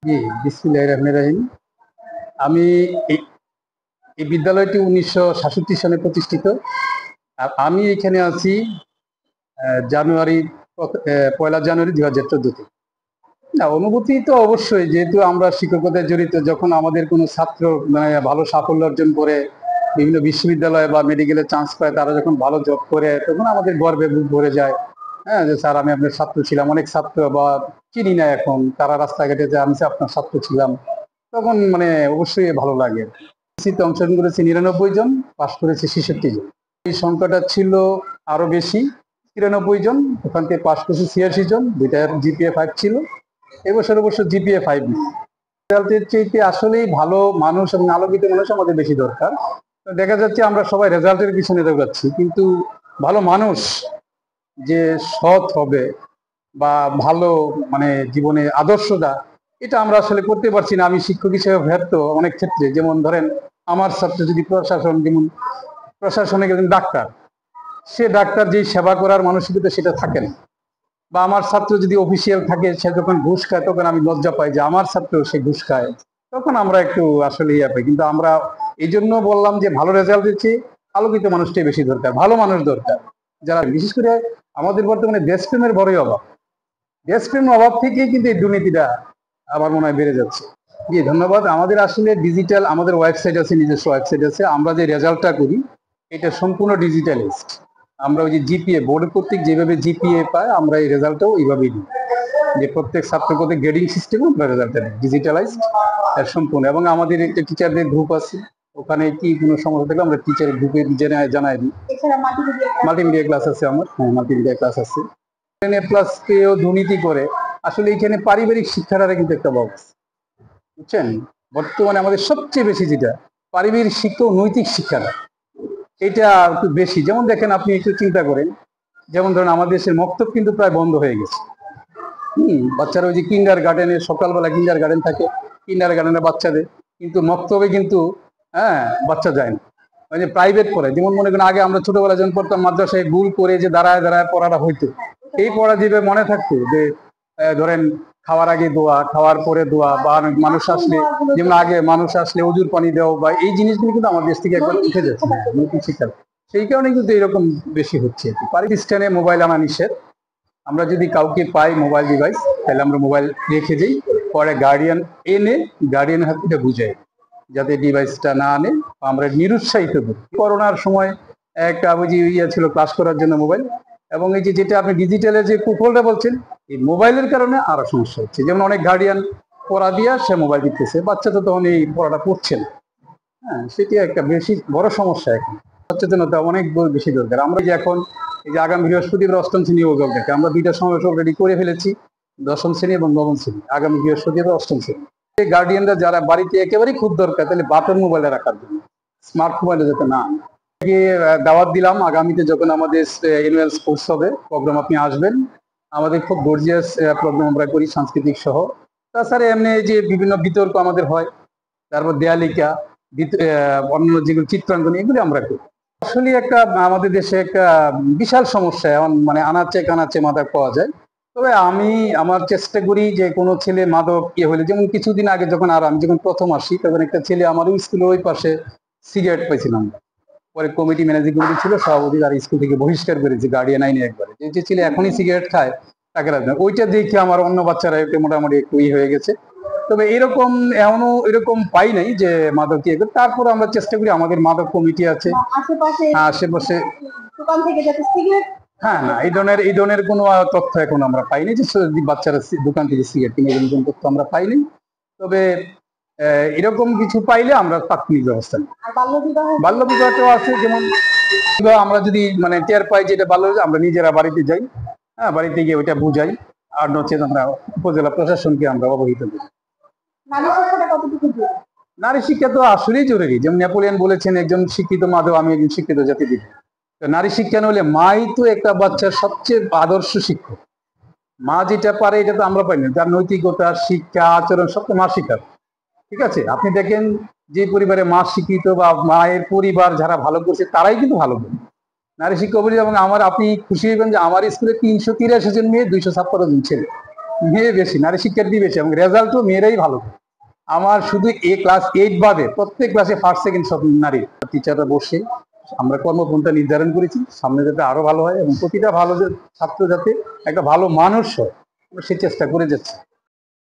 জি, বিসমিল্লাহির রহমানির রহিম। আমি এই এই বিদ্যালয়টি ১৯৬৭ সালে প্রতিষ্ঠিত। আর আমি এখানে আছি জানুয়ারি ১লা জানুয়ারি ২০১৪-তে। না, অনুভূতি তো অবশ্যই, যেহেতু আমরা শিক্ষকতায় জড়িত, যখন আমাদের কোনো ছাত্র ভালো সাফল্য অর্জন করে বিভিন্ন বিশ্ববিদ্যালয় বা মেডিকেলে চান্স পায়, তারা যখন ভালো জব করে, তখন আমাদের গর্বে বুক ভরে যায়। হ্যাঁ, যে স্যার আমি আপনার ছাত্র ছিলাম। অনেক ছাত্র বা চিনি না এখন, তারা রাস্তাঘাটে যে আমি আপনার ছাত্র ছিলাম, তখন অবশ্যই ভালো লাগে। অংশগ্রহণ করেছে ৯৯ জন, পাশ করেছে ৬৬ জন। এই সংখ্যাটা ছিল আরো বেশি, ৯৩ জন, ওখান থেকে পাশ করেছে ৮৬ জন, দুইটার GPA 5 ছিল। এবছর অবশ্য GPA 5 নেই। রেজাল্টের চাইতে আসলেই ভালো মানুষ এবং আলোকিত মানুষ আমাদের বেশি দরকার। দেখা যাচ্ছে আমরা সবাই রেজাল্টের পিছনে দৌড়াচ্ছি, কিন্তু ভালো মানুষ যে সৎ হবে বা ভালো জীবনে আদর্শটা, এটা আমরা আসলে করতে পারছি না। আমি শিক্ষক হিসেবে ব্যর্থ অনেক ক্ষেত্রে। যেমন ধরেন, আমার ছাত্র যদি প্রশাসনে একজন ডাক্তার, সে ডাক্তার যে সেবা করার মানসিকতা সেটা থাকে না। বা আমার ছাত্র যদি অফিসিয়াল থাকে, সে যখন ঘুষ খায়, তখন আমি লজ্জা পাই যে আমার ছাত্র সে ঘুষ খায়। তখন আমরা একটু আসলে ইয়া পাই। কিন্তু আমরা এই জন্য বললাম যে ভালো রেজাল্ট দিচ্ছি, আলোকিত মানুষটাই বেশি দরকার, ভালো মানুষ দরকার। যারা বিশেষ করে আমাদের বর্তমানে দেশপ্রেমের বড়ই অভাব। দেশপ্রেমের অভাব থেকেই কিন্তু এই দুর্নীতিটা আমার মনে হয় বেড়ে যাচ্ছে। জি, ধন্যবাদ। আমাদের আসলে ডিজিটাল, আমাদের ওয়েবসাইট আছে, নিজস্ব ওয়েবসাইট আছে। আমরা যে রেজাল্টটা করি, এটা সম্পূর্ণ ডিজিটালাইজড। আমরা ওই যে জিপিএ বোর্ড কর্তৃক যেভাবে জিপিএ পায়, আমরা এই রেজাল্টটাও এইভাবেই দিই। যে প্রত্যেক ছাত্র প্রত্যেক গ্রেডিং সিস্টেম আমরা রেজাল্টটা দিই ডিজিটালাইজড সম্পূর্ণ। এবং আমাদের একটা টিচারদের গ্রুপ আছে, ওখানে কি কোনো সমস্যা থাকলে আমরা টিচার গ্রুপে জানাই দিই। মাল্টিমিডিয়া ক্লাস আছে আমার, হ্যাঁ, মাল্টিমিডিয়া ক্লাস আছে। প্লাস কেউ দুর্নীতি করে, আসলে এখানে পারিবারিক শিক্ষাটা কিন্তু একটা অভাব আছে, বুঝছেন। বর্তমানে আমাদের সবচেয়ে বেশি যেটা পারিবারিক শিক্ষা ও নৈতিক শিক্ষাটা, এটা একটু বেশি। যেমন দেখেন, আপনি একটু চিন্তা করেন, যেমন ধরেন আমাদের দেশের মক্তব কিন্তু প্রায় বন্ধ হয়ে গেছে। বাচ্চারা ওই যে কিন্ডার গার্ডেনে, সকালবেলা কিন্ডার গার্ডেন থাকে, কিন্ডার গার্ডেনের বাচ্চাদের কিন্তু মক্তবে কিন্তু, হ্যাঁ, বাচ্চা যায় না। মানে প্রাইভেট পড়ে, যেমন মনে করেন আগে আমরা ছোটবেলা যখন পড়তাম মাদ্রাসায়, গুল করে যে দাঁড়ায় দাঁড়ায় পড়াটা হইতো, এই পড়া দিবে মনে থাকতো যে ধরেন খাওয়ার আগে দোয়া, খাওয়ার পরে দোয়া, বা মানুষ আসলে, যেমন আগে মানুষ আসলে অজুর পানি দেওয়া, বা এই জিনিসগুলো কিন্তু আমাদের দেশ থেকে একবার উঠে যাচ্ছে, নৈতিক শিক্ষা। সেই কারণে কিন্তু এরকম বেশি হচ্ছে। পাকিস্তানে মোবাইল আনা নিষেধ। আমরা যদি কাউকে পাই মোবাইল ডিভাইস, তাহলে আমরা মোবাইল রেখে দিই, পরে গার্ডিয়ান এনে গার্ডিয়ানের হাতে বুঝাই যাতে ডিভাইসটা না আনে। আমরা নিরুৎসাহিত করি। করোনার সময় একটা ওই যে ইয়ে ছিল, ক্লাস করার জন্য মোবাইল। এবং এই যে যেটা আপনি ডিজিটালের যে কুফলটা বলছেন, এই মোবাইলের কারণে আরো সমস্যা হচ্ছে। যেমন অনেক গার্ডিয়ান পড়া দিয়া সে মোবাইল দিতেছে, বাচ্চা তো তখন এই পড়াটা পড়ছে না। হ্যাঁ, সেটি একটা বেশি বড় সমস্যা। এখন সচেতনতা অনেক বেশি দরকার। আমরা যে এখন এই যে আগামী বৃহস্পতিবার 8ম শ্রেণী অভিভাবক দেখে, আমরা 2টা সমাবেশ অলরেডি করে ফেলেছি, 10ম শ্রেণী এবং 9ম শ্রেণী। আগামী বৃহস্পতিবার 8ম শ্রেণী। গার্ডিয়ানরা যারা বাড়িতে একেবারেই খুব দরকার, তাহলে বাটন মোবাইলে রাখার জন্য, স্মার্ট মোবাইলে যাতে না। দাওয়াত দিলাম, আগামীতে যখন আমাদের অ্যানুয়াল স্পোর্টস হবে প্রোগ্রাম, আপনি আসবেন। আমাদের খুব গর্জিয়াস প্রোগ্রাম আমরা করি, সাংস্কৃতিক সহ। তাছাড়া এমনি যে বিভিন্ন বিতর্ক আমাদের হয়, তারপর দেয়ালিকা, অন্যান্য যেগুলো চিত্রাঙ্কন, এগুলি আমরা করি। আসলে একটা আমাদের দেশে একটা বিশাল সমস্যা এখন, আনাচে কানাচে মাদক পাওয়া যায়। তবে আমি আমার চেষ্টা করি যে কোনো ছেলে মাদক ইয়ে হলে, যেমন কিছুদিন আগে যখন আমি যখন প্রথম আসি, তখন একটা ছেলে আমার স্কুলের ওই পাশে সিগারেট পাইছিলাম। পরে কমিটি, ম্যানেজিং কমিটি ছিল, সভাপতি আর স্কুল থেকে বহিষ্কার করেছে গার্ডিয়ান আইনে একবারে, যে ছেলে এখনই সিগারেট খায় তাকে রাখবে। ওইটা দেখে আমার অন্য বাচ্চারা একটু মোটামুটি একটু হয়ে গেছে। তবে এরকম এমনও এরকম পাই নাই যে মাদক ইয়ে করে। তারপর আমরা চেষ্টা করি, আমাদের মাদক কমিটি আছে আশেপাশে। হ্যাঁ, না, এই ধরনের কোনো তথ্য এখন আমরা পাইনি যে বাচ্চারা দোকান থেকে সিগারেট কিনে, এরকম কোনো তথ্য আমরা পাইনি। তবে এরকম কিছু পাইলে আমরা তাৎক্ষণিক ব্যবস্থা নিই। বাল্য বিবাহটাও আছে। যেমন আমরা যদি টের পাই যে এটা বাল্য বিবাহ, আমরা নিজেরা বাড়িতে যাই, হ্যাঁ, বাড়িতে গিয়ে ওইটা বুঝাই। আর নচেত আমরা উপজেলা প্রশাসনকে আমরা অবহিত করি। নারী শিক্ষা তো আসলেই জরুরি। যেমন নেপোলিয়ন বলেছেন, একজন শিক্ষিত মাধব, আমি একজন শিক্ষিত জাতি দিব। নারী শিক্ষা নইলে, মাই তো একটা বাচ্চার সবচেয়ে আদর্শ শিক্ষক। মা যেটা পারে এটা তো আমরা পাই না। যার নৈতিকতা, শিক্ষা, আচরণ সব তো মা শিখাবে। ঠিক আছে, আপনি দেখেন যে পরিবারে মা শিক্ষিত বা মায়ের পরিবার যারা ভালো করছে, তারাই কিন্তু ভালো করে নারী শিক্ষা। এবং আপনি খুশি হবেন যে আমার স্কুলে 383 জন মেয়ে, 256 জন ছেলে। মেয়ে বেশি, নারী শিক্ষার্থী বেশি এবং রেজাল্টও মেয়েরাই ভালো করে। আমার শুধু ক্লাস 8 বাদে প্রত্যেক ক্লাসে ফার্স্ট সেকেন্ড সব নারী। টিচাররা বসে আমরা কর্মপন্থা নির্ধারণ করেছি সামনে যাতে আরো ভালো হয় এবং প্রতিটা ভালো ছাত্র যাতে একটা ভালো মানুষ হয়, আমরা সেই চেষ্টা করে যাচ্ছি।